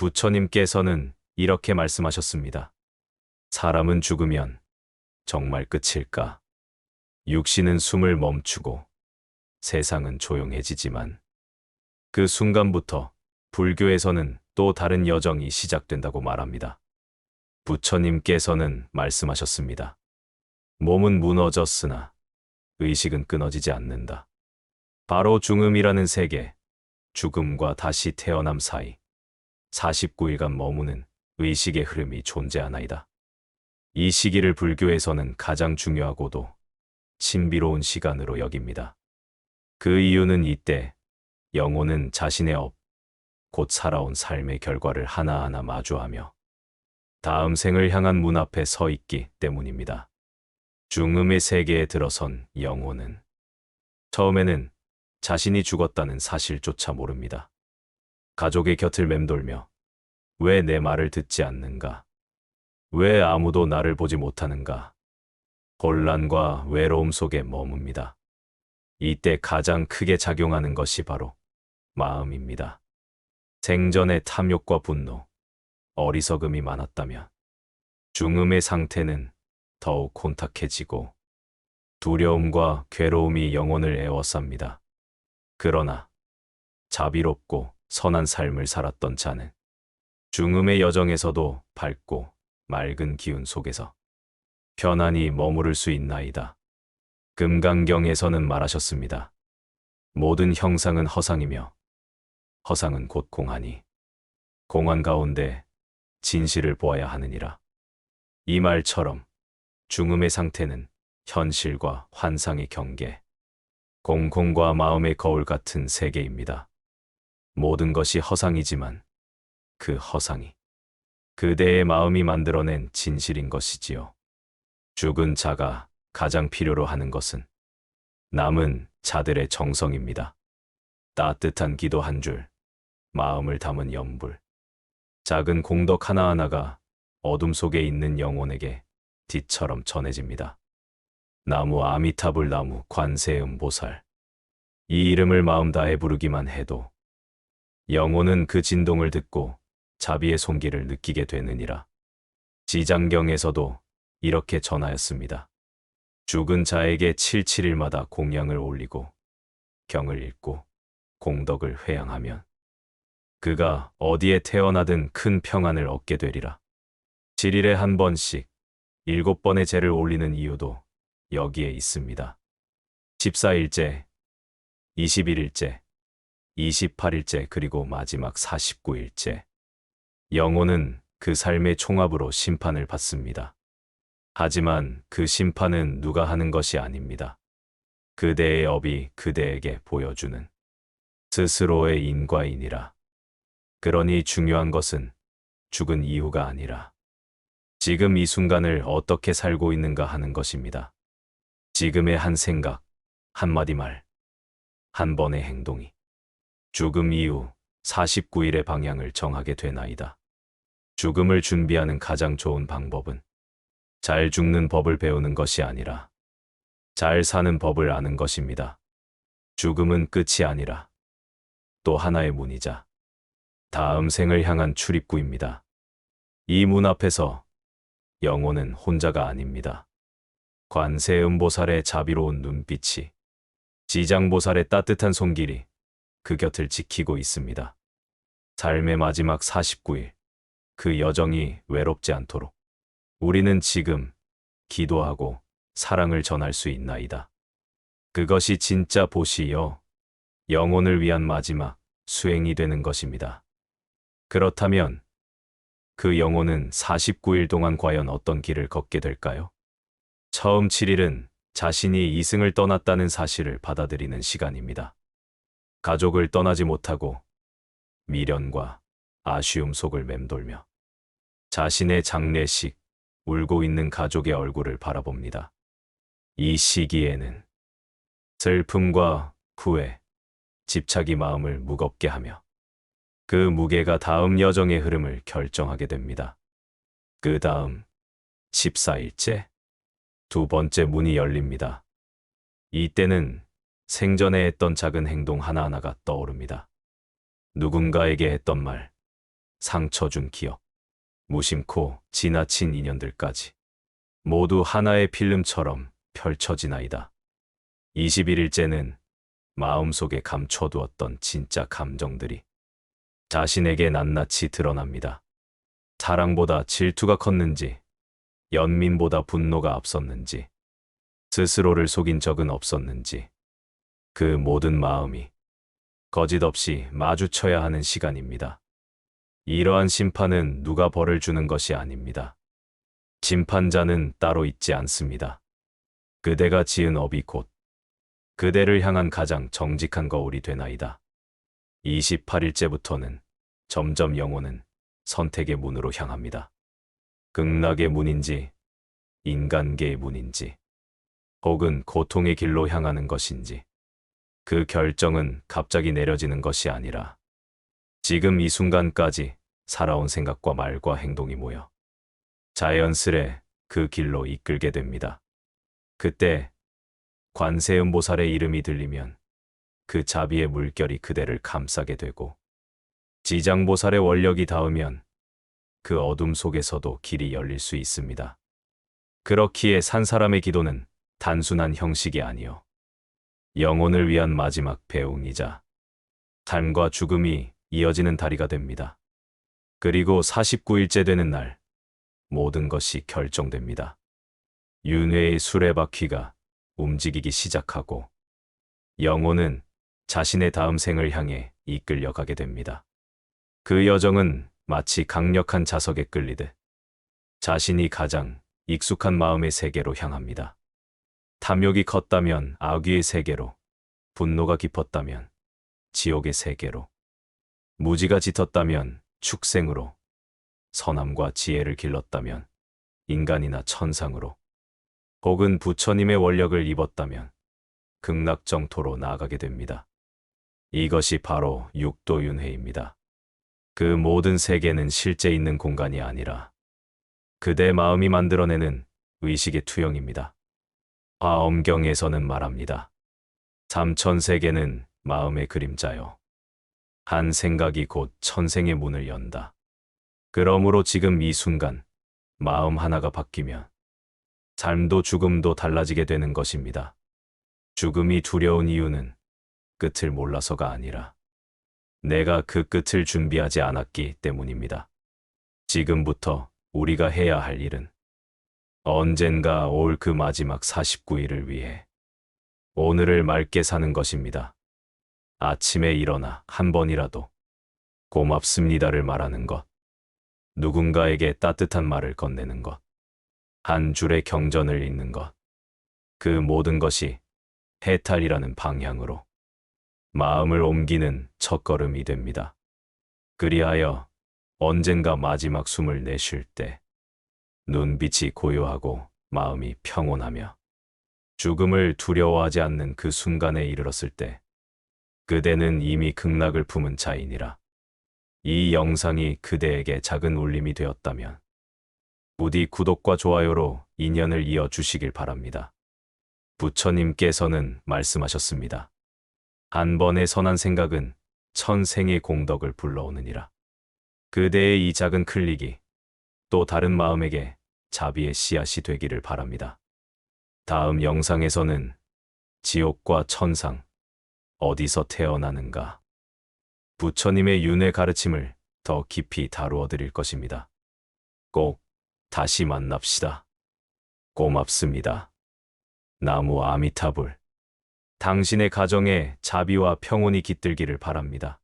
부처님께서는 이렇게 말씀하셨습니다. 사람은 죽으면 정말 끝일까? 육신은 숨을 멈추고 세상은 조용해지지만 그 순간부터 불교에서는 또 다른 여정이 시작된다고 말합니다. 부처님께서는 말씀하셨습니다. 몸은 무너졌으나 의식은 끊어지지 않는다. 바로 중음이라는 세계, 죽음과 다시 태어남 사이 49일간 머무는 의식의 흐름이 존재하나이다. 이 시기를 불교에서는 가장 중요하고도 신비로운 시간으로 여깁니다. 그 이유는 이때 영혼은 자신의 곧 살아온 삶의 결과를 하나하나 마주하며 다음 생을 향한 문 앞에 서 있기 때문입니다. 중음의 세계에 들어선 영혼은 처음에는 자신이 죽었다는 사실조차 모릅니다. 가족의 곁을 맴돌며 왜 내 말을 듣지 않는가? 왜 아무도 나를 보지 못하는가? 혼란과 외로움 속에 머뭅니다. 이때 가장 크게 작용하는 것이 바로 마음입니다. 생전의 탐욕과 분노, 어리석음이 많았다면 중음의 상태는 더욱 혼탁해지고 두려움과 괴로움이 영혼을 에워쌉니다. 그러나 자비롭고 선한 삶을 살았던 자는 중음의 여정에서도 밝고 맑은 기운 속에서 편안히 머무를 수 있나이다. 금강경에서는 말하셨습니다. 모든 형상은 허상이며 허상은 곧 공하니 공한 가운데 진실을 보아야 하느니라. 이 말처럼 중음의 상태는 현실과 환상의 경계, 공과 마음의 거울 같은 세계입니다. 모든 것이 허상이지만 그 허상이 그대의 마음이 만들어낸 진실인 것이지요. 죽은 자가 가장 필요로 하는 것은 남은 자들의 정성입니다. 따뜻한 기도 한 줄, 마음을 담은 연불, 작은 공덕 하나하나가 어둠 속에 있는 영혼에게 빛처럼 전해집니다. 나무 아미타불 나무 관세음보살. 이 이름을 마음 다해 부르기만 해도 영혼은 그 진동을 듣고 자비의 손길을 느끼게 되느니라. 지장경에서도 이렇게 전하였습니다. 죽은 자에게 77일마다 공양을 올리고 경을 읽고 공덕을 회양하면 그가 어디에 태어나든 큰 평안을 얻게 되리라. 7일에 한 번씩 7번의 제를 올리는 이유도 여기에 있습니다. 14일째, 21일째, 28일째 그리고 마지막 49일째. 영혼은 그 삶의 총합으로 심판을 받습니다. 하지만 그 심판은 누가 하는 것이 아닙니다. 그대의 업이 그대에게 보여주는 스스로의 인과이니라. 그러니 중요한 것은 죽은 이유가 아니라 지금 이 순간을 어떻게 살고 있는가 하는 것입니다. 지금의 한 생각, 한마디 말, 한 번의 행동이 죽음 이후 49일의 방향을 정하게 되나이다. 죽음을 준비하는 가장 좋은 방법은 잘 죽는 법을 배우는 것이 아니라 잘 사는 법을 아는 것입니다. 죽음은 끝이 아니라 또 하나의 문이자 다음 생을 향한 출입구입니다. 이 문 앞에서 영혼은 혼자가 아닙니다. 관세음보살의 자비로운 눈빛이, 지장보살의 따뜻한 손길이 그 곁을 지키고 있습니다. 삶의 마지막 49일, 그 여정이 외롭지 않도록 우리는 지금 기도하고 사랑을 전할 수 있나이다. 그것이 진짜 보시여 영혼을 위한 마지막 수행이 되는 것입니다. 그렇다면 그 영혼은 49일 동안 과연 어떤 길을 걷게 될까요? 처음 7일은 자신이 이승을 떠났다는 사실을 받아들이는 시간입니다. 가족을 떠나지 못하고 미련과 아쉬움 속을 맴돌며 자신의 장례식, 울고 있는 가족의 얼굴을 바라봅니다. 이 시기에는 슬픔과 후회, 집착이 마음을 무겁게 하며 그 무게가 다음 여정의 흐름을 결정하게 됩니다. 그 다음 14일째, 두 번째 문이 열립니다. 이때는 생전에 했던 작은 행동 하나하나가 떠오릅니다. 누군가에게 했던 말, 상처 준 기억, 무심코 지나친 인연들까지 모두 하나의 필름처럼 펼쳐지나이다. 21일째는 마음속에 감춰두었던 진짜 감정들이 자신에게 낱낱이 드러납니다. 사랑보다 질투가 컸는지, 연민보다 분노가 앞섰는지, 스스로를 속인 적은 없었는지, 그 모든 마음이 거짓없이 마주쳐야 하는 시간입니다. 이러한 심판은 누가 벌을 주는 것이 아닙니다. 심판자는 따로 있지 않습니다. 그대가 지은 업이 곧 그대를 향한 가장 정직한 거울이 되나이다. 28일째부터는 점점 영혼은 선택의 문으로 향합니다. 극락의 문인지, 인간계의 문인지, 혹은 고통의 길로 향하는 것인지, 그 결정은 갑자기 내려지는 것이 아니라 지금 이 순간까지 살아온 생각과 말과 행동이 모여 자연스레 그 길로 이끌게 됩니다. 그때 관세음보살의 이름이 들리면 그 자비의 물결이 그대를 감싸게 되고, 지장보살의 원력이 닿으면 그 어둠 속에서도 길이 열릴 수 있습니다. 그렇기에 산 사람의 기도는 단순한 형식이 아니요, 영혼을 위한 마지막 배웅이자 삶과 죽음이 이어지는 다리가 됩니다. 그리고 49일째 되는 날, 모든 것이 결정됩니다. 윤회의 수레바퀴가 움직이기 시작하고 영혼은 자신의 다음 생을 향해 이끌려가게 됩니다. 그 여정은 마치 강력한 자석에 끌리듯 자신이 가장 익숙한 마음의 세계로 향합니다. 탐욕이 컸다면 악귀의 세계로, 분노가 깊었다면 지옥의 세계로, 무지가 짙었다면 축생으로, 선함과 지혜를 길렀다면 인간이나 천상으로, 혹은 부처님의 원력을 입었다면 극락정토로 나아가게 됩니다. 이것이 바로 육도윤회입니다. 그 모든 세계는 실제 있는 공간이 아니라 그대 마음이 만들어내는 의식의 투영입니다. 화엄경에서는 말합니다. 삼천세계는 마음의 그림자요. 한 생각이 곧 천생의 문을 연다. 그러므로 지금 이 순간 마음 하나가 바뀌면 삶도 죽음도 달라지게 되는 것입니다. 죽음이 두려운 이유는 끝을 몰라서가 아니라 내가 그 끝을 준비하지 않았기 때문입니다. 지금부터 우리가 해야 할 일은 언젠가 올 그 마지막 49일을 위해 오늘을 맑게 사는 것입니다. 아침에 일어나 한 번이라도 고맙습니다를 말하는 것, 누군가에게 따뜻한 말을 건네는 것, 한 줄의 경전을 읽는 것, 그 모든 것이 해탈이라는 방향으로 마음을 옮기는 첫걸음이 됩니다. 그리하여 언젠가 마지막 숨을 내쉴 때 눈빛이 고요하고 마음이 평온하며 죽음을 두려워하지 않는 그 순간에 이르렀을 때 그대는 이미 극락을 품은 자이니라. 이 영상이 그대에게 작은 울림이 되었다면 부디 구독과 좋아요로 인연을 이어주시길 바랍니다. 부처님께서는 말씀하셨습니다. 한 번의 선한 생각은 천생의 공덕을 불러오느니라. 그대의 이 작은 클릭이 또 다른 마음에게 자비의 씨앗이 되기를 바랍니다. 다음 영상에서는 지옥과 천상, 어디서 태어나는가, 부처님의 윤회 가르침을 더 깊이 다루어 드릴 것입니다. 꼭 다시 만납시다. 고맙습니다. 나무 아미타불. 당신의 가정에 자비와 평온이 깃들기를 바랍니다.